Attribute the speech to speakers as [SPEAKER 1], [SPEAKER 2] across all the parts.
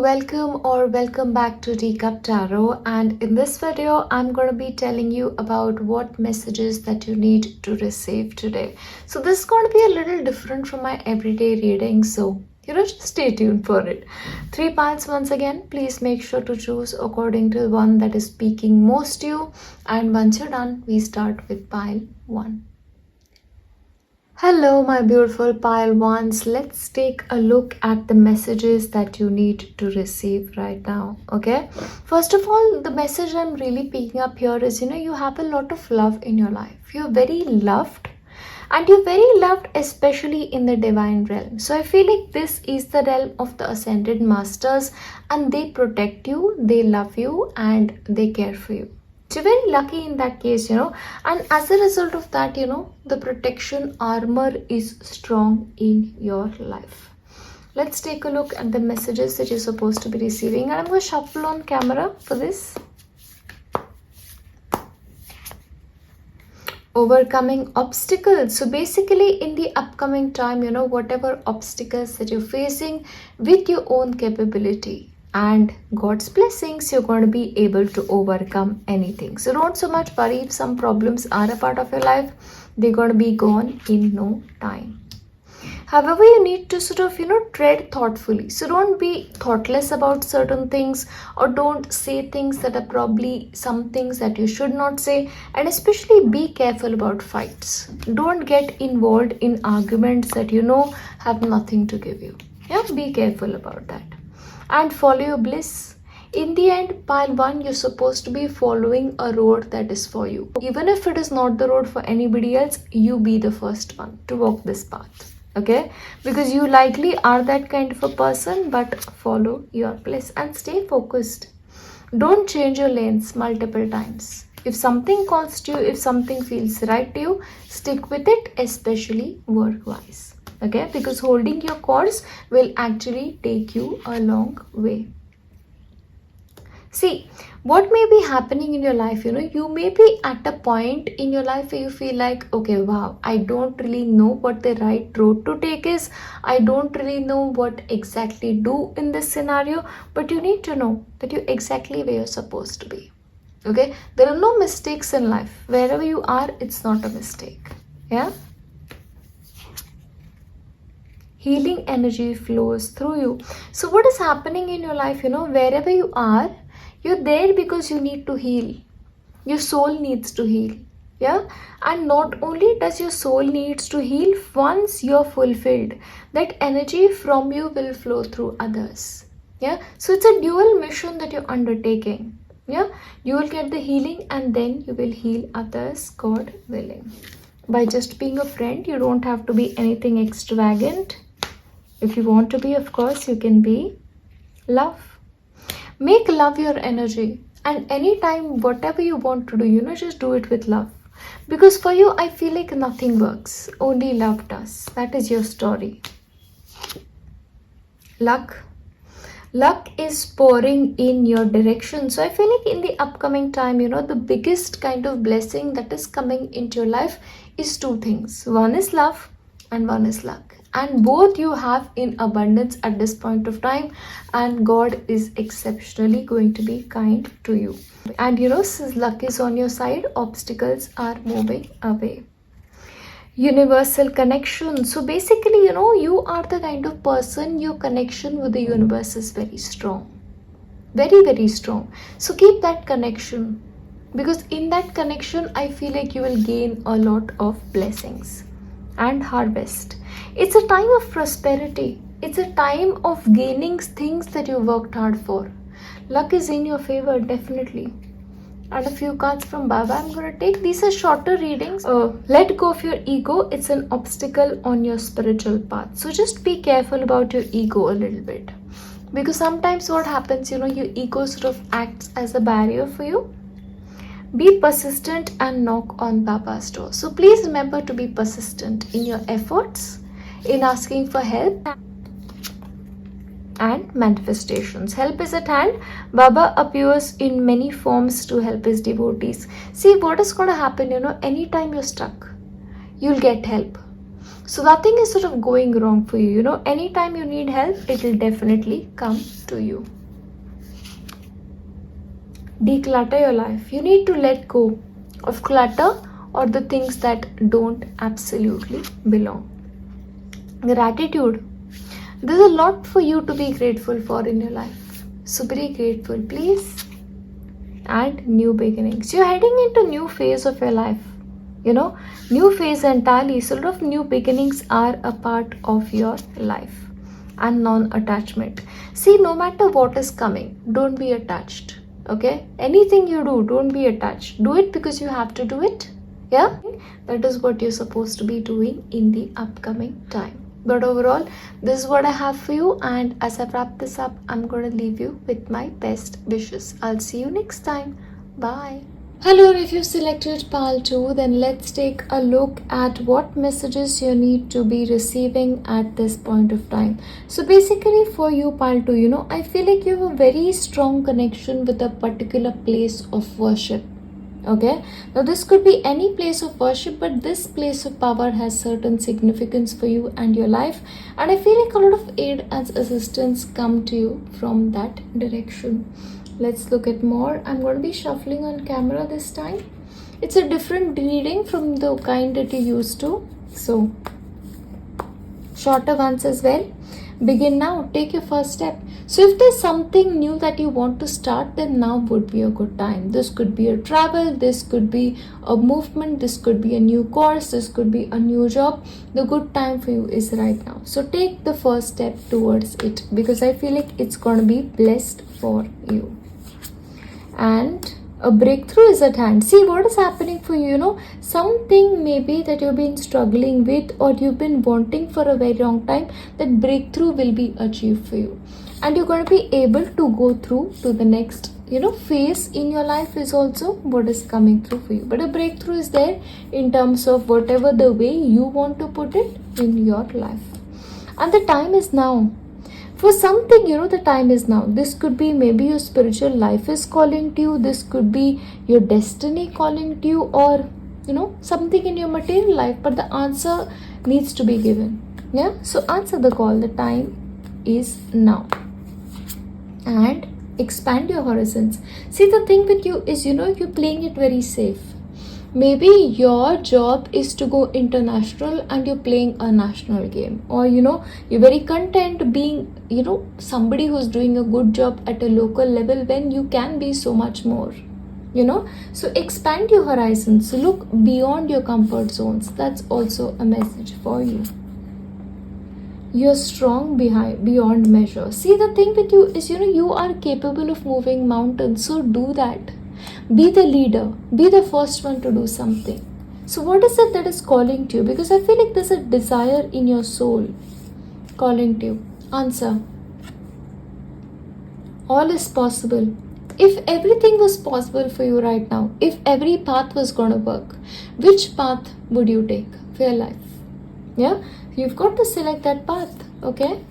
[SPEAKER 1] welcome back to Teacup Tarot, and in this video I'm going to be telling you about what messages that you need to receive today. So this is going to be a little different from my everyday reading, so just stay tuned for it. 3 piles once again. Please make sure to choose according to the one that is speaking most to you, and once you're done we start with pile 1. Hello my beautiful pile ones, let's take a look at the messages that you need to receive right now. Okay, first of all, the message I'm really picking up here is you have a lot of love in your life. You're very loved, and you're very loved especially in the divine realm. So I feel like this is the realm of the ascended masters, and they protect you, they love you, and they care for you. So you're very lucky in that case, and as a result of that, the protection armor is strong in your life. Let's take a look at the messages that you're supposed to be receiving, and I'm going to shuffle on camera for this. Overcoming obstacles. So basically in the upcoming time, whatever obstacles that you're facing, with your own capability and God's blessings, you're going to be able to overcome anything. So don't so much worry if some problems are a part of your life. They're going to be gone in no time. However, you need to sort of tread thoughtfully. So don't be thoughtless about certain things, or don't say things that are probably some things that you should not say, and especially be careful about fights. Don't get involved in arguments that have nothing to give you. Be careful about that. And follow your bliss. In the end, pile 1, you're supposed to be following a road that is for you. Even if it is not the road for anybody else, you be the first one to walk this path. Okay? Because you likely are that kind of a person, but follow your bliss and stay focused. Don't change your lanes multiple times. If something calls to you, if something feels right to you, stick with it, especially work-wise. Okay, because holding your course will actually take you a long way. See, what may be happening in your life, you may be at a point in your life where you feel like, okay, wow, I don't really know what the right road to take is. I don't really know what exactly do in this scenario, but you need to know that you're exactly where you're supposed to be. Okay, there are no mistakes in life. Wherever you are, it's not a mistake. Yeah. Healing energy flows through you. So what is happening in your life, wherever you are, you're there because you need to heal. Your soul needs to heal. Yeah. And not only does your soul needs to heal, once you're fulfilled, that energy from you will flow through others. Yeah. So it's a dual mission that you're undertaking. Yeah. You will get the healing, and then you will heal others, God willing. By just being a friend, you don't have to be anything extravagant. If you want to be, of course, you can be love. Make love your energy. And anytime, whatever you want to do, just do it with love. Because for you, I feel like nothing works. Only love does. That is your story. Luck. Luck is pouring in your direction. So I feel like in the upcoming time, the biggest kind of blessing that is coming into your life is 2 things. One is love and one is luck. And both you have in abundance at this point of time, and God is exceptionally going to be kind to you. And since luck is on your side, obstacles are moving away. Universal connection. So basically, you are the kind of person, your connection with the universe is very strong. Very, very strong. So keep that connection, because in that connection, I feel like you will gain a lot of blessings and harvest. It's a time of prosperity. It's a time of gaining things that you worked hard for. Luck is in your favor, definitely. And a few cards from Baba I'm going to take. These are shorter readings. Let go of your ego. It's an obstacle on your spiritual path. So just be careful about your ego a little bit. Because sometimes what happens, your ego sort of acts as a barrier for you. Be persistent and knock on Baba's door. So please remember to be persistent in your efforts, in asking for help and manifestations. Help is at hand. Baba appears in many forms to help his devotees. See what is going to happen, anytime you're stuck, you'll get help. So nothing is sort of going wrong for you. Anytime you need help, it will definitely come to you. Declutter your life. You need to let go of clutter or the things that don't absolutely belong. Gratitude. There's a lot for you to be grateful for in your life. So be grateful, please. And new beginnings. You're heading into new phase of your life. New phase entirely. So a lot of new beginnings are a part of your life. And non-attachment. See, no matter what is coming, don't be attached. Okay? Anything you do, don't be attached. Do it because you have to do it. Yeah? That is what you're supposed to be doing in the upcoming time. But overall, this is what I have for you, and as I wrap this up, I'm going to leave you with my best wishes. I'll see you next time. Bye. Hello, if you've selected Pal 2, then let's take a look at what messages you need to be receiving at this point of time. So basically for you, Pal 2, I feel like you have a very strong connection with a particular place of worship. Okay, now this could be any place of worship, but this place of power has certain significance for you and your life, and I feel like a lot of aid and assistance come to you from that direction. Let's look at more. I'm going to be shuffling on camera this time. It's a different reading from the kind that you used to, so shorter ones as well. Begin now. Take your first step. So if there's something new that you want to start, then now would be a good time. This could be a travel, this could be a movement, this could be a new course, this could be a new job. The good time for you is right now. So take the first step towards it, because I feel like it's going to be blessed for you. And a breakthrough is at hand. See what is happening for you. Something maybe that you've been struggling with or you've been wanting for a very long time, that breakthrough will be achieved for you, and you're going to be able to go through to the next phase in your life is also what is coming through for you. But a breakthrough is there in terms of whatever the way you want to put it in your life, and the time is now. For something, the time is now. This could be maybe your spiritual life is calling to you. This could be your destiny calling to you, or, something in your material life. But the answer needs to be given. Yeah? So answer the call. The time is now. And expand your horizons. See, the thing with you is, you're playing it very safe. Maybe your job is to go international and you're playing a national game, or you're very content being somebody who's doing a good job at a local level when you can be so much more. So expand your horizons, look beyond your comfort zones. That's also a message for you. You're strong beyond measure. See, the thing with you is you are capable of moving mountains, so do that. Be the leader. Be the first one to do something. So what is it that is calling to you? Because I feel like there's a desire in your soul calling to you. Answer. All is possible. If everything was possible for you right now, if every path was going to work, which path would you take for your life? Yeah? You've got to select that path. Okay?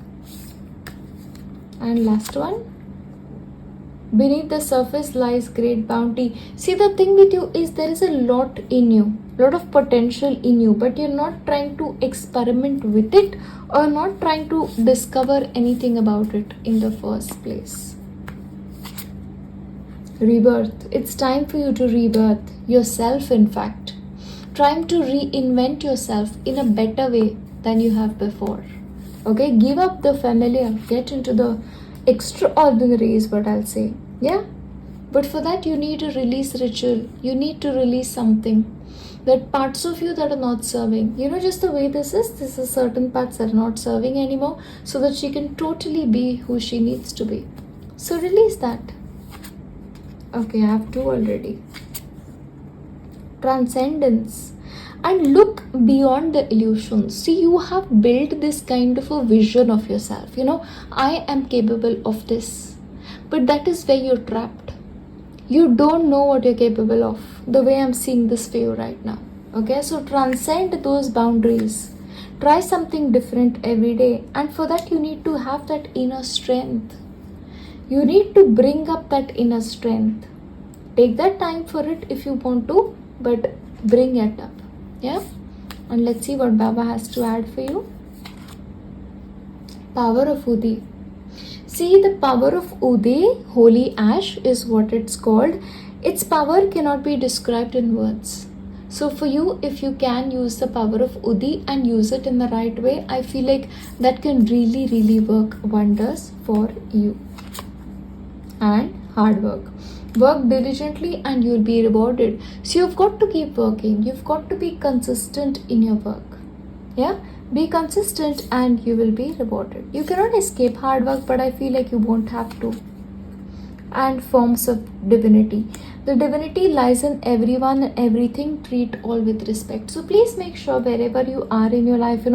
[SPEAKER 1] And last one. Beneath the surface lies great bounty. See, the thing with you is there is a lot in you, lot of potential in you, but you're not trying to experiment with it or not trying to discover anything about it in the first place. Rebirth. It's time for you to rebirth yourself, in fact. Trying to reinvent yourself in a better way than you have before. Okay, give up the familiar, get into the extraordinary is what I'll say. Yeah, but for that you need to release ritual. You need to release something, that parts of you that are not serving. Just the way this is certain parts that are not serving anymore, so that she can totally be who she needs to be. So release that. Okay, I have two already. Transcendence. And look beyond the illusions. See, you have built this kind of a vision of yourself. I am capable of this. But that is where you're trapped. You don't know what you're capable of, the way I'm seeing this for you right now. Okay, so transcend those boundaries. Try something different every day. And for that, you need to have that inner strength. You need to bring up that inner strength. Take that time for it if you want to, but bring it up. Yeah, And let's see what Baba has to add for you. Power of Udi. See, the power of Udi, holy ash, is what it's called. Its power cannot be described in words. So for you, if you can use the power of Udi and use it in the right way, I feel like that can really, really work wonders for you. And hard work. Work diligently and you'll be rewarded. So you've got to keep working. You've got to be consistent in your work. Yeah? Be consistent and you will be rewarded. You cannot escape hard work, but I feel like you won't have to. And forms of divinity. The divinity lies in everyone and everything. Treat all with respect. So please make sure wherever you are in your life,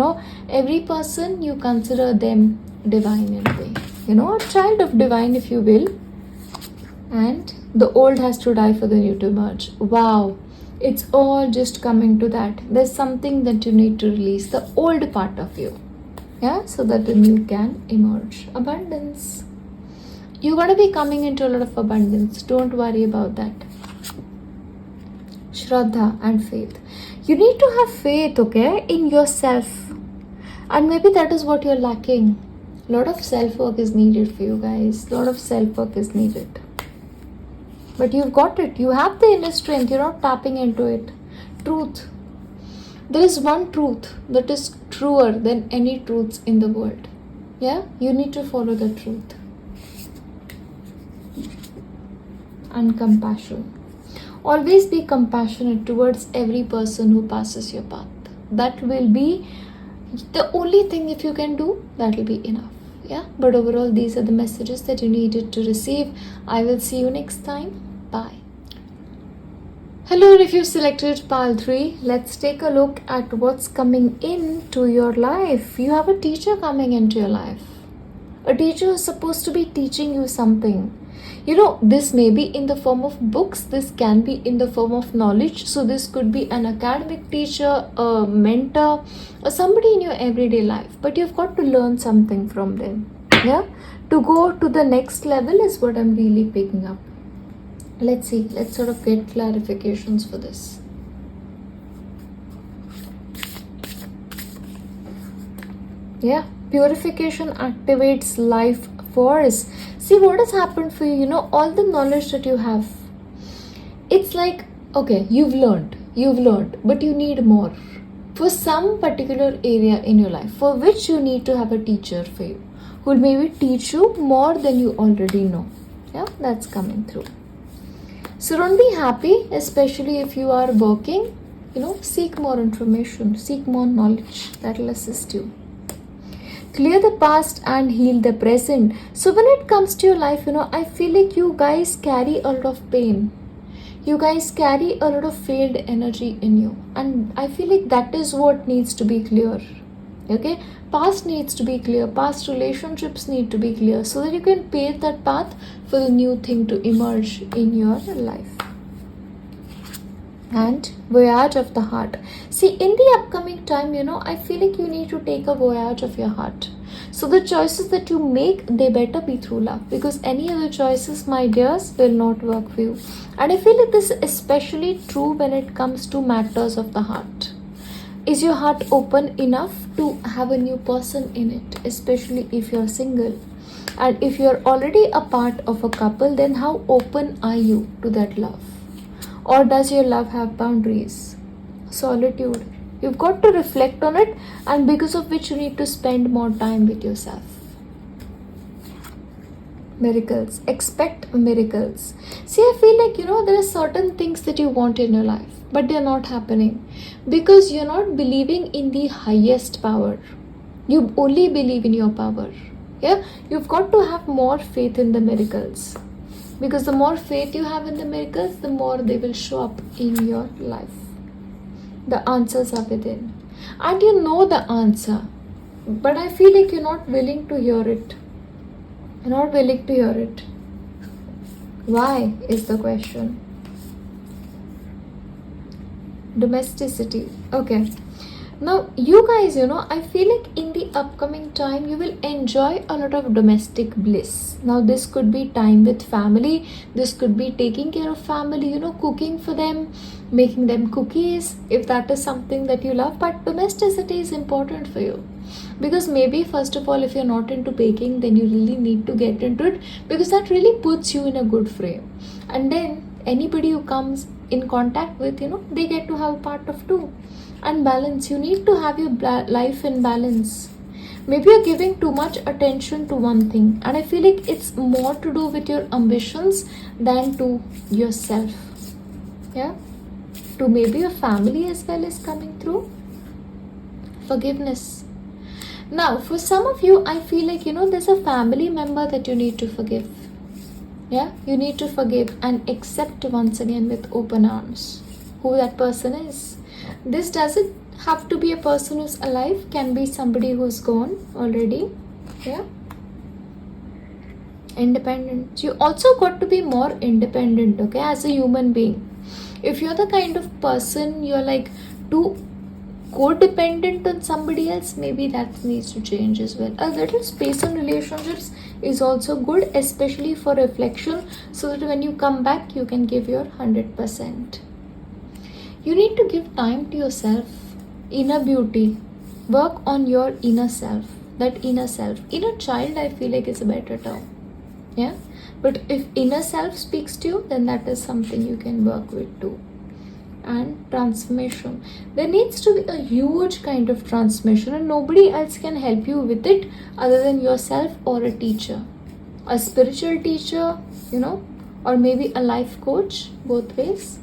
[SPEAKER 1] every person you consider them divine in a way. A child of divine, if you will. And the old has to die for the new to emerge. Wow. It's all just coming to that. There's something that you need to release, the old part of you. Yeah, so that the new can emerge. Abundance. You're going to be coming into a lot of abundance. Don't worry about that. Shraddha and faith. You need to have faith, okay, in yourself. And maybe that is what you're lacking. A lot of self-work is needed for you guys. A lot of self-work is needed. But you've got it. You have the inner strength. You're not tapping into it. Truth. There is one truth that is truer than any truths in the world. Yeah? You need to follow the truth. And compassion. Always be compassionate towards every person who passes your path. That will be the only thing, if you can do, that will be enough. Yeah, but overall these are the messages that you needed to receive. I will see you next time. Bye. Hello, if you selected Pal 3, let's take a look at what's coming into your life. You have a teacher coming into your life. A teacher is supposed to be teaching you something. This may be in the form of books, this can be in the form of knowledge. So this could be an academic teacher, a mentor, or somebody in your everyday life. But you've got to learn something from them. Yeah? To go to the next level is what I'm really picking up. Let's see. Let's sort of get clarifications for this. Yeah. Purification activates life force. See what has happened for you, all the knowledge that you have. It's like, okay, you've learned, but you need more. For some particular area in your life, for which you need to have a teacher for you, who will maybe teach you more than you already know. Yeah, that's coming through. So don't be happy, especially if you are working, seek more information, seek more knowledge that will assist you. Clear the past and heal the present. So when it comes to your life, I feel like you guys carry a lot of pain. You guys carry a lot of failed energy in you. And I feel like that is what needs to be clear. Okay? Past needs to be clear. Past relationships need to be clear. So that you can pave that path for the new thing to emerge in your life. And voyage of the heart. See, in the upcoming time, I feel like you need to take a voyage of your heart. So the choices that you make, they better be through love. Because any other choices, my dears, will not work for you. And I feel like this is especially true when it comes to matters of the heart. Is your heart open enough to have a new person in it? Especially if you're single. And if you're already a part of a couple, then how open are you to that love? Or does your love have boundaries? Solitude. You've got to reflect on it, and because of which you need to spend more time with yourself. Miracles. Expect miracles. See, I feel like, there are certain things that you want in your life, but they're not happening because you're not believing in the highest power. You only believe in your power. Yeah? You've got to have more faith in the miracles. Because the more faith you have in the miracles, the more they will show up in your life. The answers are within. And you know the answer. But I feel like you're not willing to hear it. You're not willing to hear it. Why is the question. Domesticity. Okay. Now, you guys, I feel like in the upcoming time, you will enjoy a lot of domestic bliss. Now, this could be time with family, this could be taking care of family, cooking for them, making them cookies, if that is something that you love. But domesticity is important for you. Because maybe, first of all, if you're not into baking, then you really need to get into it, because that really puts you in a good frame. And then, anybody who comes in contact with, they get to have a part of too. And balance, you need to have your life in balance. Maybe you're giving too much attention to one thing, and I feel like it's more to do with your ambitions than to yourself. Yeah, to maybe your family as well is coming through. Forgiveness. Now, for some of you, I feel like there's a family member that you need to forgive. Yeah, you need to forgive and accept once again with open arms who that person is. This doesn't have to be a person who's alive, can be somebody who's gone already. Yeah. Independent. You also got to be more independent, okay, as a human being. If you're the kind of person you're like too codependent on somebody else, maybe that needs to change as well. A little space in relationships is also good, especially for reflection, so that when you come back, you can give your 100%. You need to give time to yourself, inner beauty. Work on your inner self. That inner self. Inner child, I feel like, is a better term. Yeah? But if inner self speaks to you, then that is something you can work with too. And transformation. There needs to be a huge kind of transformation, and nobody else can help you with it other than yourself or a teacher. A spiritual teacher, or maybe a life coach, both ways.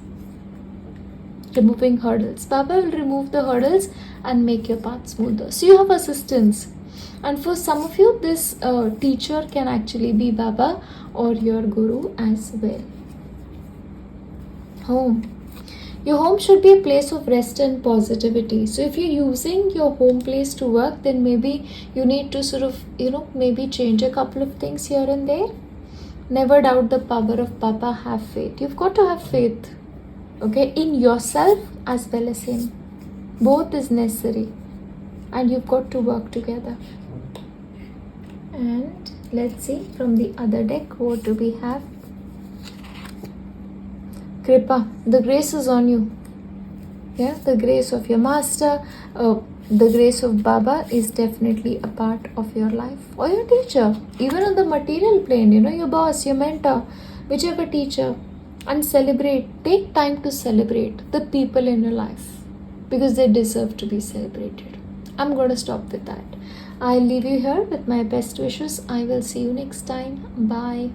[SPEAKER 1] Removing hurdles. Baba will remove the hurdles and make your path smoother. So you have assistance. And for some of you, this teacher can actually be Baba or your Guru as well. Home. Your home should be a place of rest and positivity. So if you're using your home place to work, then maybe you need to sort of, maybe change a couple of things here and there. Never doubt the power of Papa. Have faith. You've got to have faith. Okay, in yourself as well as him. Both is necessary. And you've got to work together. And let's see from the other deck, what do we have? Kripa, the grace is on you. Yeah, the grace of your master, the grace of Baba is definitely a part of your life. Or your teacher, even on the material plane, your boss, your mentor, whichever teacher. And celebrate, take time to celebrate the people in your life, because they deserve to be celebrated. I'm going to stop with that. I'll leave you here with my best wishes. I will see you next time. Bye.